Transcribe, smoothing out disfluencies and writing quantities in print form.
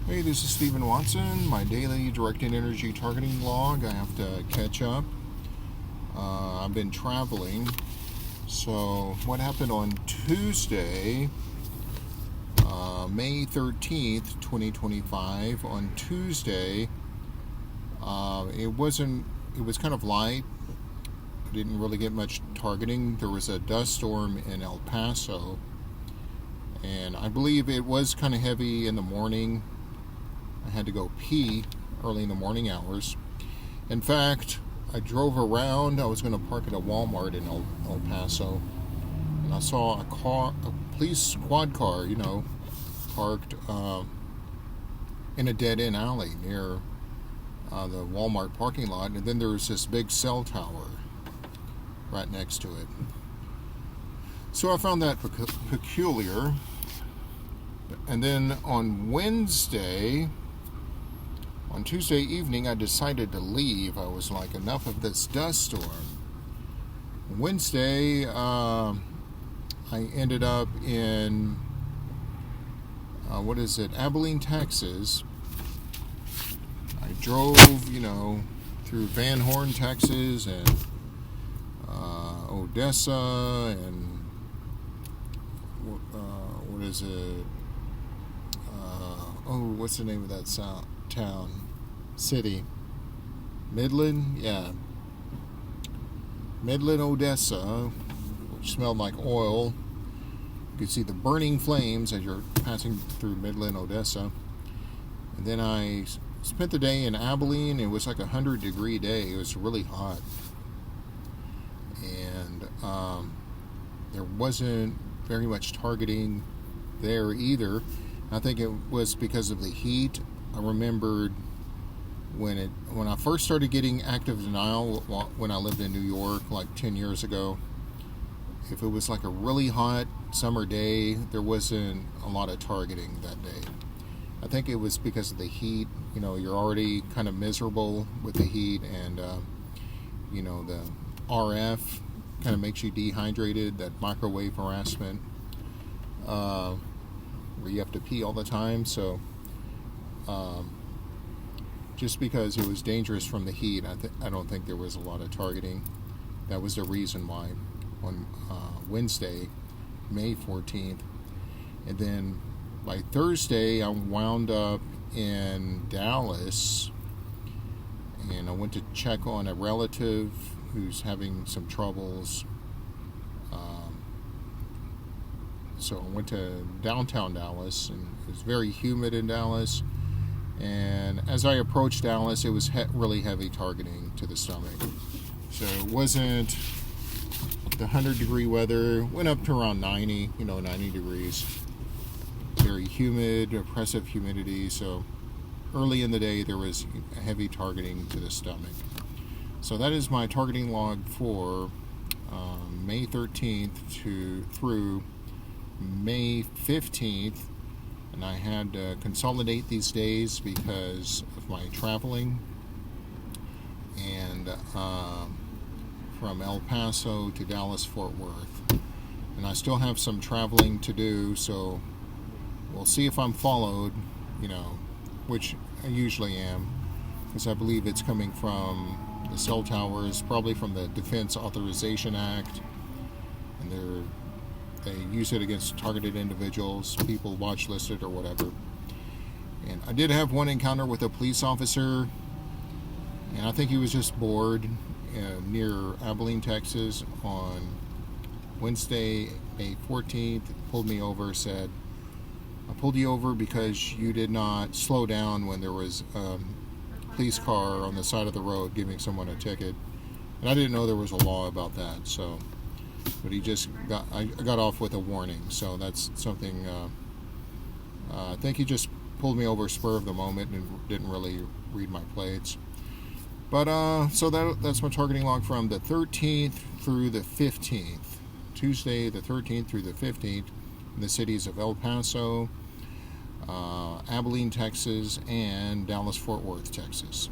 Hey, this is Stephen Watson, my daily directed energy targeting log. I have to catch up. I've been traveling. So, what happened on Tuesday, May 13th, 2025? On Tuesday, it was kind of light. I didn't really get much targeting. There was a dust storm in El Paso, and I believe it was kind of heavy in the morning. I had to go pee early in the morning hours. In fact, I drove around. I was going to park at a Walmart in El Paso, and I saw a police squad car, parked in a dead-end alley near the Walmart parking lot, and then there was this big cell tower right next to it. So I found that peculiar. And then on Tuesday evening, I decided to leave. I was like, enough of this dust storm. Wednesday, I ended up in, Abilene, Texas. I drove, through Van Horn, Texas, and Odessa, and what's the name of that city? Midland, Odessa, which smelled like oil. You could see the burning flames as you're passing through Midland, Odessa. And then I spent the day in Abilene. It was like 100-degree day. It was really hot. And there wasn't very much targeting there either. I think it was because of the heat. I remembered when I first started getting active denial when I lived in New York like 10 years ago. If it was like a really hot summer day, there wasn't a lot of targeting that day. I think it was because of the heat. You're already kind of miserable with the heat, and the RF kind of makes you dehydrated, that microwave harassment, where you have to pee all the time. So just because it was dangerous from the heat, I don't think there was a lot of targeting. That was the reason why on Wednesday, May 14th. And then by Thursday, I wound up in Dallas, and I went to check on a relative who's having some troubles. So I went to downtown Dallas, and it was very humid in Dallas. And as I approached Dallas, it was really heavy targeting to the stomach. So it wasn't the 100-degree weather. Went up to around 90 degrees. Very humid, oppressive humidity. So early in the day, there was heavy targeting to the stomach. So that is my targeting log for May 13th through May 15th. And I had to consolidate these days because of my traveling. And from El Paso to Dallas-Fort Worth. And I still have some traveling to do, so we'll see if I'm followed, which I usually am, because I believe it's coming from the cell towers, probably from the Defense Authorization Act, and they use it against targeted individuals, people watch listed or whatever. And I did have one encounter with a police officer, and I think he was just bored near Abilene, Texas on Wednesday, May 14th. Pulled me over, said, "I pulled you over because you did not slow down when there was a police car on the side of the road giving someone a ticket." And I didn't know there was a law about that, so, but I got off with a warning, so that's something, I think he just pulled me over spur of the moment and didn't really read my plates. But, so that's my targeting log from the 13th through the 15th. Tuesday, the 13th through the 15th, in the cities of El Paso, Abilene, Texas, and Dallas-Fort Worth, Texas.